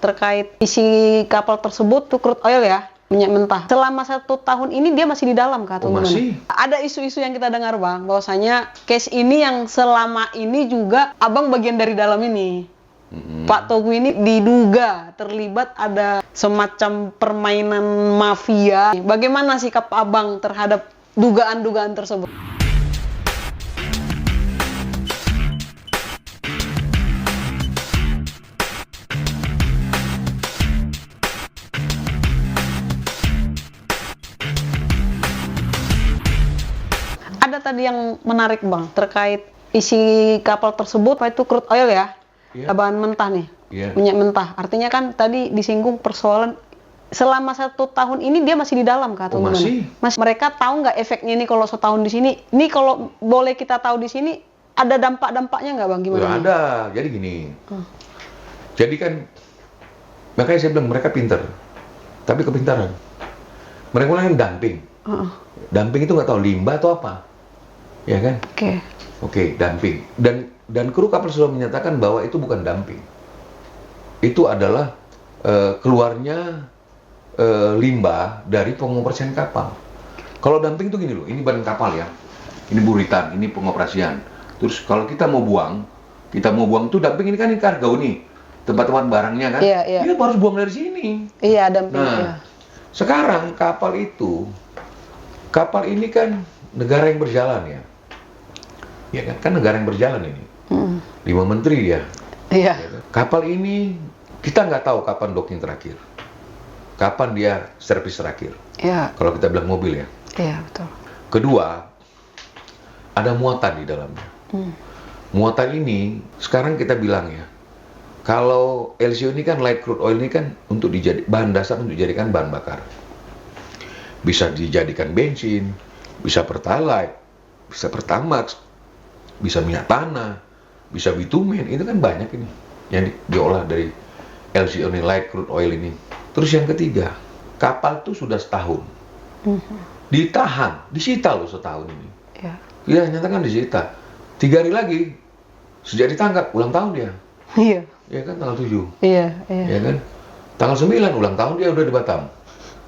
terkait isi kapal tersebut tuh crude oil ya, minyak mentah. Selama 1 tahun ini dia masih di dalam kah? Oh, masih? Ada isu-isu yang kita dengar bang, bahwasanya case ini yang selama ini juga abang bagian dari dalam ini. Pak Togu ini diduga terlibat ada semacam permainan mafia. Bagaimana sikap abang terhadap dugaan-dugaan tersebut? Ada tadi yang menarik bang, terkait isi kapal tersebut, itu crude oil ya, bahan mentah nih, minyak mentah. Artinya kan tadi disinggung persoalan selama 1 tahun ini dia masih di dalam kah? Oh, masih? Mas, mereka tahu nggak efeknya ini kalau setahun di sini? Ini kalau boleh kita tahu di sini ada dampak-dampaknya nggak bang? Gimana? Ya, ada. Jadi gini. Jadi kan makanya saya bilang mereka pinter, tapi kepintaran. Mereka mulai dumping. Dumping itu nggak tahu limbah atau apa, ya kan? Oke, dumping. Dan kru kapal sudah menyatakan bahwa itu bukan dumping. Itu adalah keluarnya limbah dari pengoperasian kapal. Kalau dumping itu gini loh, ini badan kapal ya, ini buritan, ini pengoperasian. Terus kalau kita mau buang tuh dumping ini kan ini kargo nih, tempat-tempat barangnya kan, kita harus buang dari sini. Iya, dumping. Nah, sekarang kapal ini kan negara yang berjalan ya, ya kan negara yang berjalan ini, 5 menteri ya. Iya. Kapal ini kita nggak tahu kapan docking terakhir, kapan dia servis terakhir. Iya. Kalau kita bilang mobil ya. Iya, betul. Kedua, ada muatan di dalamnya. Muatan ini sekarang kita bilang ya, kalau LCO ini kan light crude oil ini kan untuk bahan dasar untuk dijadikan bahan bakar. Bisa dijadikan bensin, bisa pertalite, bisa pertamax, bisa minyak tanah, bisa bitumen. Itu kan banyak ini yang diolah dari LCO ini, light crude oil ini. Terus yang ketiga, kapal tuh sudah setahun ditahan, disita loh setahun ini. Iya, nyatakan disita. 3 hari lagi sejak ditangkap ulang tahun dia. Iya. Ya kan tanggal 7. Iya. Ya kan? Tanggal 9 ulang tahun dia udah di Batam.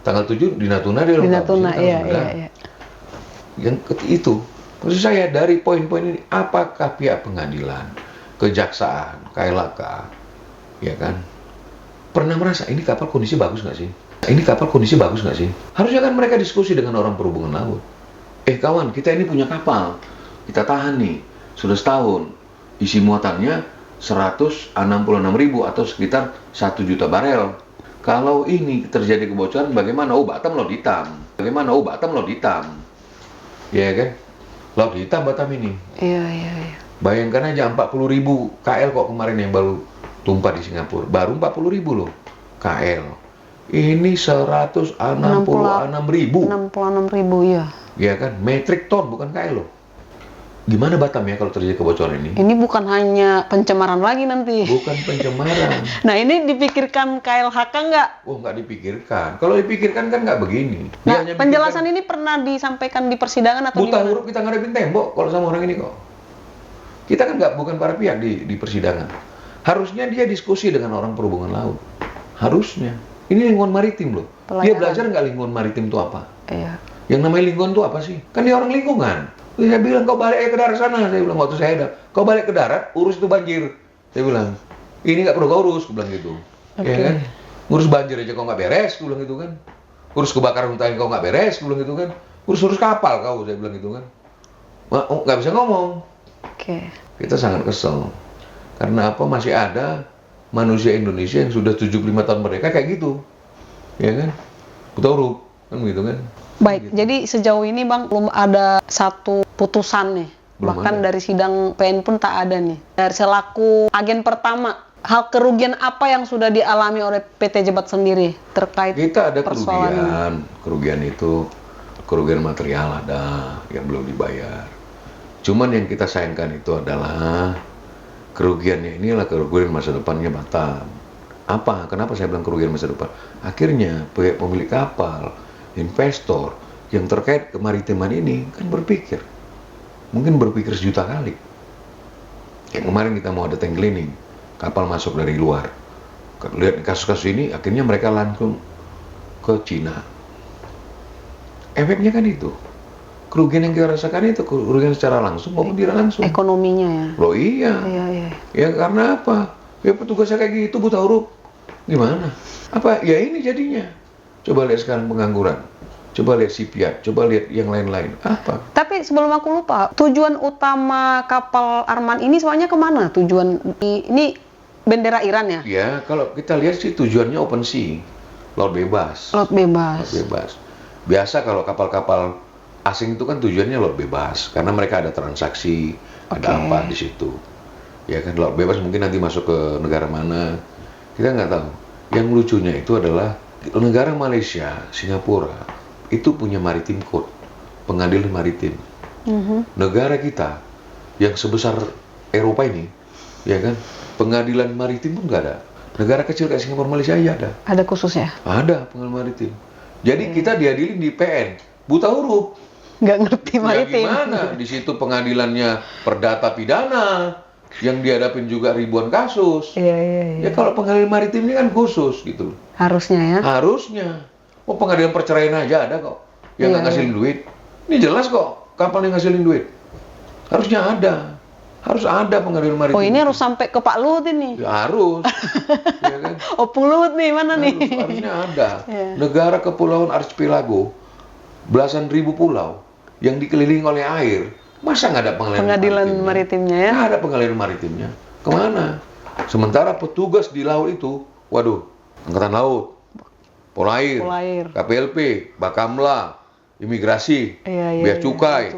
Tanggal 7 di Natuna dia ulang tahun. Iya. Yang itu, maksud saya dari poin-poin ini, apakah pihak pengadilan, kejaksaan, KLHK, ya kan, pernah merasa ini kapal kondisi bagus nggak sih? Ini kapal kondisi bagus nggak sih? Harusnya kan mereka diskusi dengan orang perhubungan laut. Kawan, kita ini punya kapal, kita tahan nih, sudah setahun, isi muatannya 166.000 atau sekitar 1 juta barel. Kalau ini terjadi kebocoran, bagaimana? Oh, Batam Laut Hitam. Bagaimana? Oh, Batam Laut Hitam. Ya kan? Laut Hitam Batam ini. Iya. Bayangkan aja 40.000 KL kok kemarin yang baru tumpah di Singapura. Baru 40.000 loh KL. Ini 166.000. 66.000 ya. Ya kan? Metrik ton bukan KL loh. Gimana Batam ya kalau terjadi kebocoran ini? Ini bukan hanya pencemaran lagi nanti. Bukan pencemaran. Nah, ini dipikirkan KLHK nggak? Oh, nggak dipikirkan. Kalau dipikirkan kan nggak begini. Nah, penjelasan ini pernah disampaikan di persidangan atau buta huruf kita ngadepin tembok kalau sama orang ini kok. Kita kan bukan para pihak di persidangan. Harusnya dia diskusi dengan orang perhubungan laut. Harusnya. Ini lingkungan maritim loh. Dia belajar nggak lingkungan maritim itu apa? Iya. Yang namanya lingkungan itu apa sih? Kan dia orang lingkungan. Saya bilang, kau balik aja ke darat sana. Saya bilang, waktu saya ada. Kau balik ke darat, urus itu banjir. Saya bilang, ini nggak perlu kau urus. Aku bilang gitu. Ya kan? Ngurus banjir aja kau nggak beres. Aku bilang gitu kan. Urus kebakaran hutan kau nggak beres. Aku bilang gitu kan. Urus kapal kau. Saya bilang gitu kan. Nggak bisa ngomong. Kita sangat kesel. Karena apa? Masih ada manusia Indonesia yang sudah 75 tahun merdeka kayak gitu. Ya kan? Buta huruf. Kan begitu kan. Baik, jadi sejauh ini Bang belum ada satu putusan nih. Bahkan dari sidang PN pun tak ada nih. Dari selaku agen pertama, hal kerugian apa yang sudah dialami oleh PT Jebat sendiri terkait kita ada persoalan kerugian itu, kerugian material ada yang belum dibayar. Cuman yang kita sayangkan itu adalah kerugiannya inilah kerugian masa depannya Batam. Apa? Kenapa saya bilang kerugian masa depan? Akhirnya pemilik kapal, investor yang terkait kemaritiman ini kan berpikir, mungkin berpikir sejuta kali. Kayak kemarin kita mau ada tank cleaning, kapal masuk dari luar, Lihat kasus-kasus ini, akhirnya mereka langsung ke Cina. Efeknya kan itu. Kerugian yang kita rasakan itu kerugian secara langsung maupun tidak langsung. Ekonominya ya. Loh iya. Iya. Ya karena apa? Ya petugasnya kayak gitu buta huruf. Gimana? Apa? Ya ini jadinya. Coba lihat sekarang pengangguran. Coba lihat CPR. Coba lihat yang lain-lain. Apa? Tapi sebelum aku lupa, tujuan utama kapal Arman ini semuanya kemana? Ini bendera Iran ya? Ya kalau kita lihat sih tujuannya open sea. Laut bebas. Laut bebas. Laut bebas. Biasa kalau kapal-kapal asing itu kan tujuannya laut bebas karena mereka ada transaksi, ada apa di situ. Ya kan laut bebas mungkin nanti masuk ke negara mana kita nggak tahu. Yang lucunya itu adalah negara Malaysia, Singapura itu punya maritim code, pengadilan maritim. Negara kita yang sebesar Eropa ini, ya kan pengadilan maritim pun nggak ada. Negara kecil kayak Singapura, Malaysia ya ada. Ada khususnya? Ada pengadilan maritim. Jadi kita diadilin di PN, buta huruf. Nggak ngerti maritim. Ya gimana? Di situ pengadilannya perdata pidana yang dihadapin juga ribuan kasus. Iya. Ya kalau pengadilan maritim ini kan khusus gitu. Harusnya ya. Harusnya. Oh pengadilan perceraian aja ada kok. Yang nggak ngasilin duit. Ini jelas kok kapal yang ngasilin duit. Harusnya ada. Harus ada pengadilan maritim. Oh ini harus sampai ke Pak Luhut ini. Ya harus. Ya kan? Opung Luhut nih mana nih? Harusnya ada. Negara kepulauan archipelago, belasan ribu pulau yang dikelilingi oleh air, masa nggak ada pengadilan maritimnya ya? Nggak ada pengadilan maritimnya. Kemana? Sementara petugas di laut itu, waduh, Angkatan Laut, Polair, KPLP, Bakamla, Imigrasi, Bea Cukai.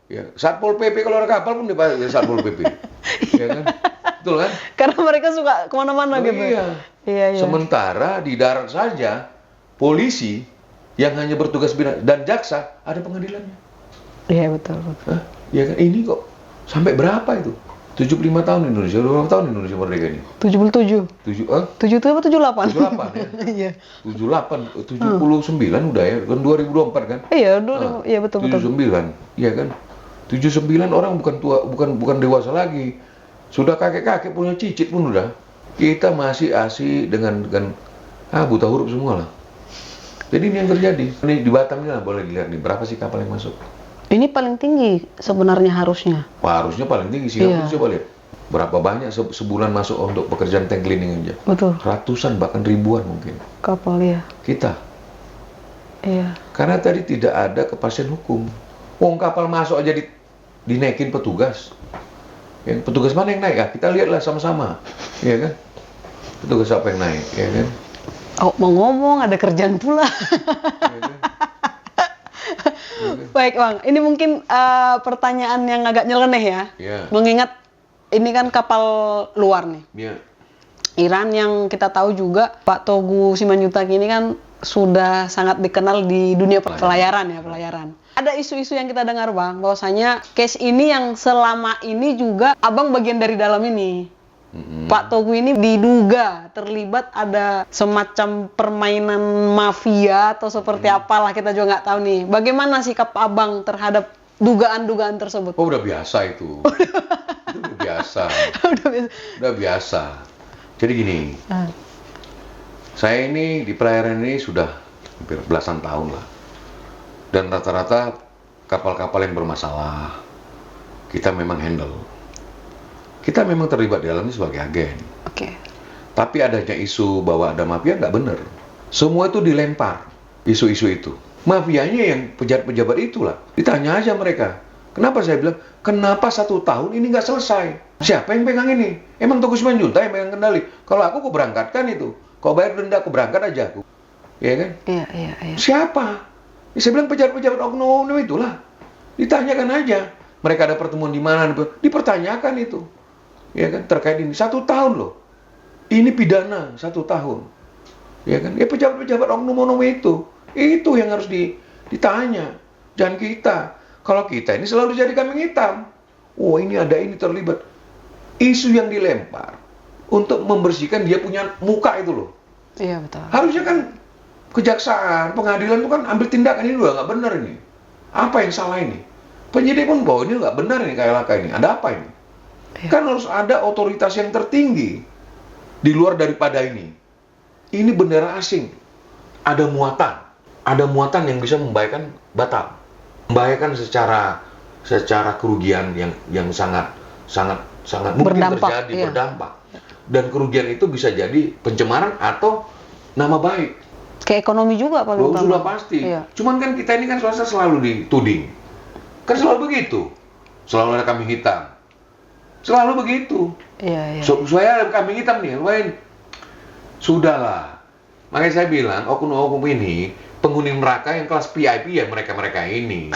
Ya, Satpol PP kalau ada kapal pun dipakai Satpol PP. Ya kan? Betul kan? Karena mereka suka kemana-mana gitu. Iya. Sementara di darat saja, polisi yang hanya bertugas dan jaksa ada pengadilannya. Iya betul. Ya kan ini kok sampai berapa itu? 75 tahun Indonesia, berapa tahun Indonesia merdeka ini? 77. 77 apa 78? 78 ya. Iya. 78, 79 udah ya, kan 2024 kan? Iya, iya betul. 79, iya kan? 79 orang bukan tua, bukan dewasa lagi. Sudah kakek-kakek punya cicit pun udah. Kita masih asik dengan buta huruf semua lah. Jadi ini yang terjadi. Ini di Batam ini lah boleh dilihat nih berapa sih kapal yang masuk. Ini paling tinggi sebenarnya harusnya. Harusnya paling tinggi. Singapura coba lihat. Berapa banyak sebulan masuk untuk pekerjaan tank cleaning aja. Betul. Ratusan bahkan ribuan mungkin. Kapal ya. Kita. Iya. Karena tadi tidak ada kepastian hukum. Wong kapal masuk aja dinaikin petugas. Yang petugas mana yang naik? Ya, kita lihatlah sama-sama. Iya kan? Petugas apa yang naik, ya kan? Oh, mau ngomong ada kerjaan pula. Ya kan? Baik Bang, ini mungkin pertanyaan yang agak nyeleneh ya. Mengingat ini kan kapal luar nih. Iran yang kita tahu juga Pak Togu Simanjuntak ini kan sudah sangat dikenal di dunia pelayaran. Ada isu-isu yang kita dengar Bang, bahwasanya case ini yang selama ini juga Abang bagian dari dalam ini. Pak Togu ini diduga terlibat ada semacam permainan mafia atau seperti apalah, kita juga nggak tahu nih. Bagaimana sikap Abang terhadap dugaan-dugaan tersebut? Oh udah biasa itu. Itu udah biasa. Udah biasa. Jadi gini, saya ini di pelayaran ini sudah hampir belasan tahun lah. Dan rata-rata kapal-kapal yang bermasalah, kita memang handle. Kita memang terlibat di dalamnya sebagai agen. Tapi adanya isu bahwa ada mafia nggak benar. Semua itu dilempar, isu-isu itu. Mafianya yang pejabat-pejabat itulah. Ditanya aja mereka. Kenapa saya bilang, kenapa 1 tahun ini nggak selesai? Siapa yang pegang ini? Emang Togu Simanjuntak yang pegang kendali? Kalau aku berangkatkan itu. Kau bayar denda, aku berangkat aja aku. Iya kan? Iya. Siapa? Ya, saya bilang pejabat-pejabat oknum itulah. Ditanyakan aja. Mereka ada pertemuan di mana? Dipertanyakan itu. Ya kan, terkait ini 1 tahun loh. Ini pidana 1 tahun. Ya kan? Ya pejabat-pejabat oknum-oknum itu yang harus ditanya. Jangan kita. Kalau kita ini selalu jadi kambing hitam. Oh, ini terlibat. Isu yang dilempar untuk membersihkan dia punya muka itu loh. Iya, betul. Harusnya kan kejaksaan, pengadilan itu kan ambil tindakan, ini udah nggak benar ini. Apa yang salah ini? Penyidik pun bahwa ini nggak benar ini KLHK ini. Ada apa ini? Kan harus ada otoritas yang tertinggi di luar daripada ini. ini bendera asing. Ada muatan yang bisa membahayakan Batam. Membahayakan secara kerugian yang sangat mungkin Berdampak, terjadi, iya. berdampak. Dan kerugian itu bisa jadi pencemaran atau nama baik. Ke ekonomi juga paling Oh, utama. sudah pasti. Iya. Cuman kan kita ini kan swasta selalu dituding. Kan selalu begitu. Selalu ada kambing hitam. Selalu begitu. Iya, iya. Supaya ada kambing hitam nih, lupain. Sudahlah. Makanya saya bilang, oknum-oknum ini penghuni neraka yang kelas VIP ya mereka-mereka ini.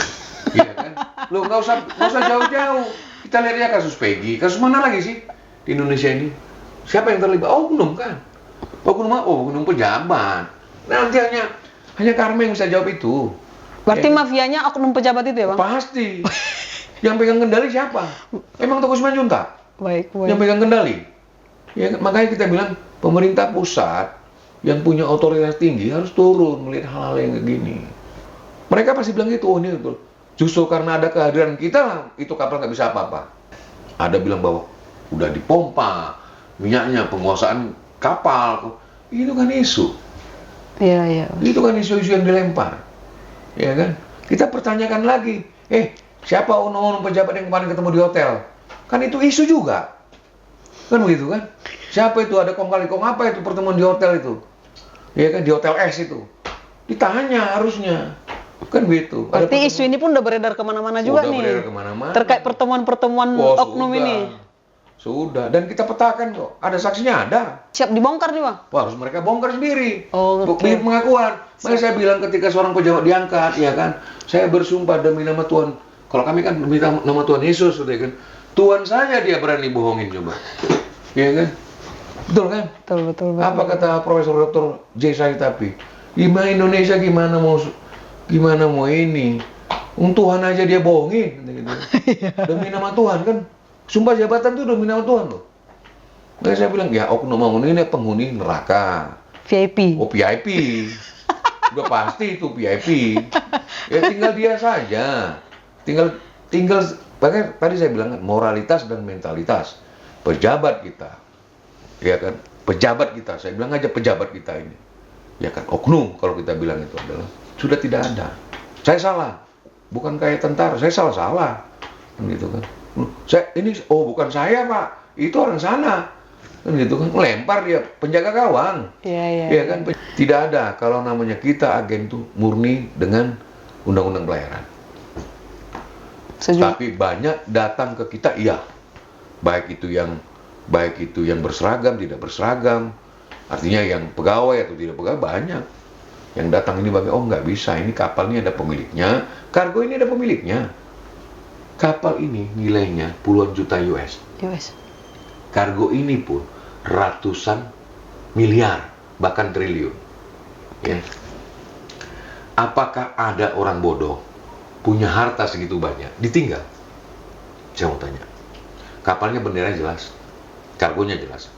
Iya kan? Loh, nggak usah jauh-jauh. Kita lihat ya kasus Peggy. Kasus mana lagi sih di Indonesia ini? Siapa yang terlibat? Oknum kan? Oknum pejabat. Nanti hanya Karma yang bisa jawab itu. Berarti Ya. mafianya oknum pejabat itu ya, Bang? Pasti. Yang pegang kendali siapa? Emang Toko Simanjuntak? Baik, baik. Yang pegang kendali. Ya, makanya kita bilang pemerintah pusat yang punya otoritas tinggi harus turun melihat hal-hal yang begini. Mereka pasti bilang gitu, oh ini betul. Justru karena ada kehadiran kita lah, itu kapal nggak bisa apa-apa. Ada bilang bahwa udah dipompa minyaknya, penguasaan kapal. Itu kan isu. Iya, iya. Itu kan isu-isu yang dilempar. Ya kan? Kita pertanyakan lagi, siapa oknum pejabat yang kemarin ketemu di hotel? Kan itu isu juga. Kan begitu kan? Siapa itu? Ada kong kali kong apa itu pertemuan di hotel itu? Ya kan, di hotel S itu. Ditanya harusnya. Kan begitu. Berarti isu ini pun udah beredar kemana-mana juga Udah nih. beredar kemana-mana. Terkait pertemuan-pertemuan Oh, oknum sudah. ini. Sudah. Dan kita petakan kok. Ada saksinya, ada. Siap dibongkar nih, Bang? Wah, harus mereka bongkar sendiri. Oh, oke. Bikin pengakuan. Makanya saya bilang ketika seorang pejabat diangkat, ya kan, saya bersumpah demi nama Tuhan. Kalau kami kan demi nama Tuhan Yesus, ya kan. Tuhan saja dia berani bohongin coba. Ya kan? Betul kan? Betul, betul, betul. Apa kata Profesor Dr. J. Saitapi? Gimana Indonesia gimana mau ini? Tuhan aja dia bohongin, gitu. Demi nama Tuhan kan? Sumpah jabatan itu demi nama Tuhan loh. Makanya saya bilang, ya oknum ini penghuni neraka. VIP. Oh VIP. Udah pasti itu VIP. Ya tinggal dia saja. Tinggal bahkan tadi saya bilang kan, moralitas dan mentalitas pejabat kita. Ya kan? Pejabat kita. Saya bilang aja pejabat kita ini. Ya kan, oknum kalau kita bilang itu adalah sudah tidak ada. Saya salah. Bukan kayak tentara, saya salah. Gitu kan. Bukan saya, Pak. Itu orang sana. Kan gitu kan, lempar dia penjaga gawang. Iya, iya. Ya kan, tidak ada kalau namanya kita agen itu murni dengan undang-undang pelayaran. Setuju. Tapi banyak datang ke kita, iya. Baik itu yang berseragam, tidak berseragam. Artinya yang pegawai atau tidak pegawai banyak. Yang datang ini nggak bisa, ini kapal ini ada pemiliknya, kargo ini ada pemiliknya. Kapal ini nilainya puluhan juta US. Kargo ini pun ratusan miliar, bahkan triliun. Ya. Apakah ada orang bodoh punya harta segitu banyak ditinggal? Saya mau tanya. Kapalnya bendera jelas, kargonya jelas.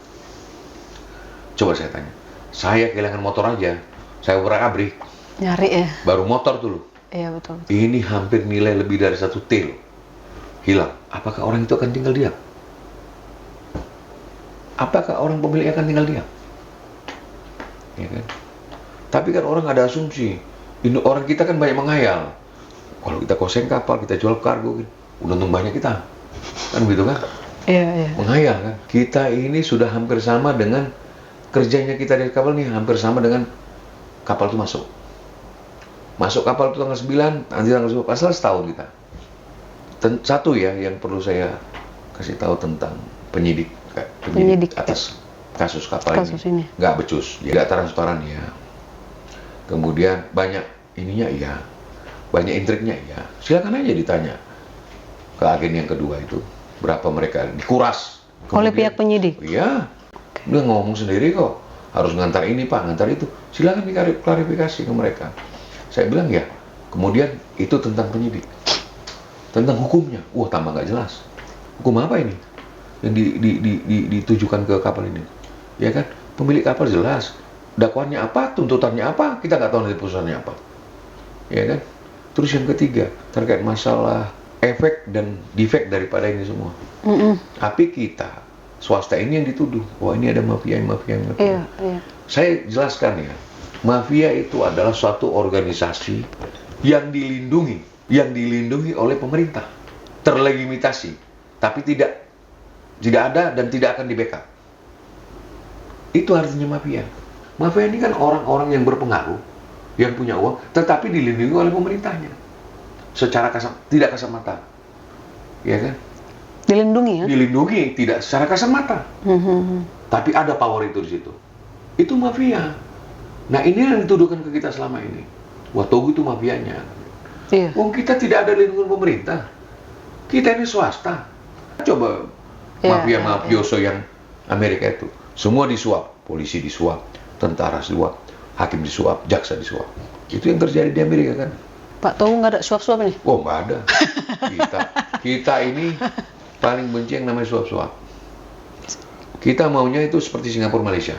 Coba saya tanya. Saya kehilangan motor aja, saya obrak-abrik. Nyari ya. Baru motor dulu. Iya, betul. Ini hampir nilai lebih dari 1 T. Hilang. Apakah orang itu akan tinggal diam? Apakah orang pemilik akan tinggal diam? Ya kan? Tapi kan orang ada asumsi. Orang kita kan banyak menghayal. Kalau kita koseng kapal, kita jual kargo, untung banyak kita. Kan begitu kan? Iya, iya. Menghayal kan? Kita ini sudah hampir sama dengan kerjanya kita di kapal nih, hampir sama dengan kapal itu masuk. Masuk kapal itu tanggal 9, nanti tanggal 10, pasal setahun kita. Satu ya yang perlu saya kasih tahu tentang penyidik atas kasus kapal ini. Nggak becus, ya, nggak transparan ya. Kemudian banyak ininya iya, banyak intriknya iya. Silakan aja ditanya ke agen yang kedua itu berapa mereka dikuras Oleh pihak penyidik. Iya, dia ngomong sendiri kok. Harus ngantar ini Pak, ngantar itu. Silakan diklarifikasi ke mereka. Saya bilang ya. Kemudian itu tentang penyidik, tentang hukumnya. Wah, tambah nggak jelas. Hukum apa ini yang ditujukan ke kapal ini? Ya kan, pemilik kapal jelas. Dakwaannya apa, tuntutannya apa, kita nggak tahu nanti putusannya apa. Ya kan. Terus yang ketiga terkait masalah efek dan defek daripada ini semua. Tapi kita swasta ini yang dituduh. Wah, ini ada mafia. Iya, iya. Saya jelaskan ya, mafia itu adalah suatu organisasi yang dilindungi oleh pemerintah, terlegitimasi, tapi tidak ada dan tidak akan di-backup. Itu artinya mafia. Mafia ini kan orang-orang yang berpengaruh, yang punya uang, tetapi dilindungi oleh pemerintahnya, secara tidak kasat mata, ya kan? Dilindungi ya? Dilindungi, tidak secara kasat mata. Tapi ada power itu di situ. Itu mafia. Nah, ini yang dituduhkan ke kita selama ini. Wah, Togu itu mafianya. Iya. Wong kita tidak ada lindungan pemerintah. Kita ini swasta. Coba mafioso yang Amerika itu. Semua disuap. Polisi disuap, tentara disuap, hakim disuap, jaksa disuap. Itu yang terjadi di Amerika kan. Pak Togu nggak ada suap-suap nih? Oh, nggak ada. Kita ini paling benci yang namanya suap-suap. Kita maunya itu seperti Singapura, Malaysia.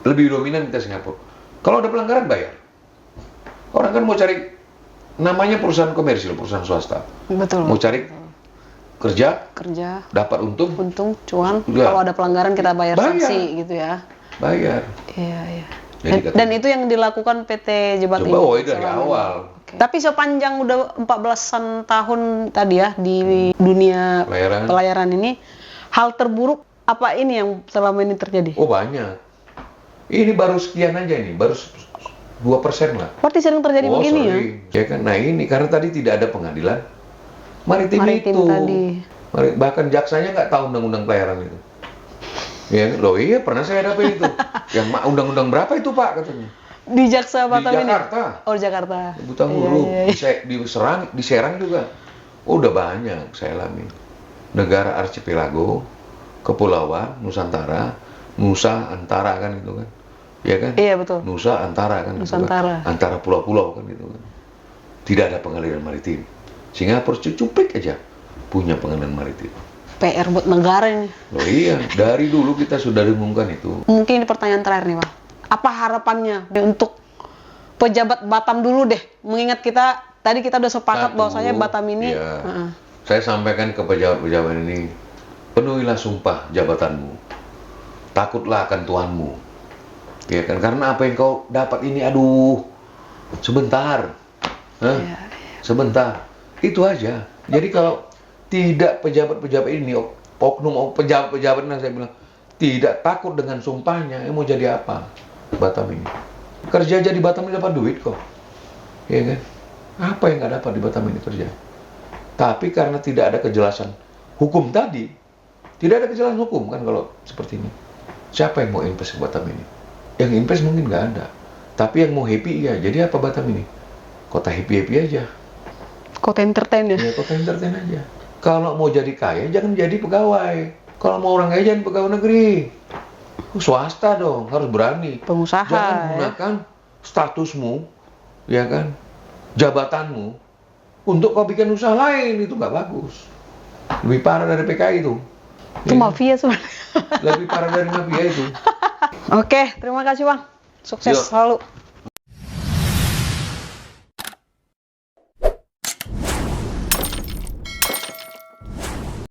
Lebih dominan kita Singapura. Kalau ada pelanggaran, bayar. Orang kan mau cari, namanya perusahaan komersil, perusahaan swasta. Betul. Mau cari kerja, dapat untung, cuan. Ya. Kalau ada pelanggaran kita bayar sanksi gitu ya. Bayar. Iya. Jadi Dan itu yang dilakukan PT Jebat ini. Coba dari awal. Okay. Tapi sepanjang udah 14-an tahun tadi ya di dunia pelayaran ini, hal terburuk apa ini yang selama ini terjadi? Oh, banyak. Ini baru sekian aja nih, baru 2% lah. Berarti sering terjadi begini ya? Ya kan, nah ini karena tadi tidak ada pengadilan maritim itu. Tadi. Bahkan jaksanya nggak tahu undang-undang pelayaran itu. Ya, loh iya pernah saya dapet itu. Yang undang-undang berapa itu Pak katanya? Di Jaksa Batam ini? Di Jakarta. Oh, Jakarta. Buta huruf, di Serang juga. Oh, udah banyak saya alami. Negara archipelago, kepulauan, Nusantara, Nusa Antara kan itu kan. Ya kan? Iya betul. Nusa Antara kan. Nusantara. Kan? Antara pulau-pulau kan gitu kan. Tidak ada pengadilan maritim. Singapura cuplik aja punya pengadilan maritim. PR buat negara ini. Oh iya, dari dulu kita sudah dengungkan itu. Mungkin ini pertanyaan terakhir nih Pak. Apa harapannya untuk pejabat Batam dulu deh? Mengingat tadi kita udah sepakat bahwasanya Batam ini. Ya, saya sampaikan ke pejabat-pejabat ini, penuhilah sumpah jabatanmu. Takutlah akan Tuhanmu. Ya kan, karena apa yang kau dapat ini, aduh, sebentar. Sebentar. Itu aja. Jadi kalau tidak pejabat-pejabat ini, oknum pejabat-pejabat yang saya bilang, tidak takut dengan sumpahnya, mau jadi apa Batam ini? Kerja aja di Batam ini dapat duit kok. Ya kan? Apa yang nggak dapat di Batam ini kerja? Tapi karena tidak ada kejelasan hukum tadi, tidak ada kejelasan hukum kan kalau seperti ini. Siapa yang mau invest ke Batam ini? Yang invest mungkin nggak ada. Tapi yang mau happy ya. Jadi apa Batam ini? Kota happy-happy aja. Kota entertain ya? Iya, kota entertain aja. Kalau mau jadi kaya, jangan jadi pegawai. Kalau mau orang kaya, jangan pegawai negeri. Swasta dong, harus berani. Pengusaha. Jangan gunakan statusmu, ya kan, jabatanmu, untuk kau bikin usaha lain. Itu nggak bagus. Lebih parah dari PKI itu. Itu mafia sebenarnya. Lebih parah dari mafia itu. Oke, terima kasih Bang. Sukses selalu.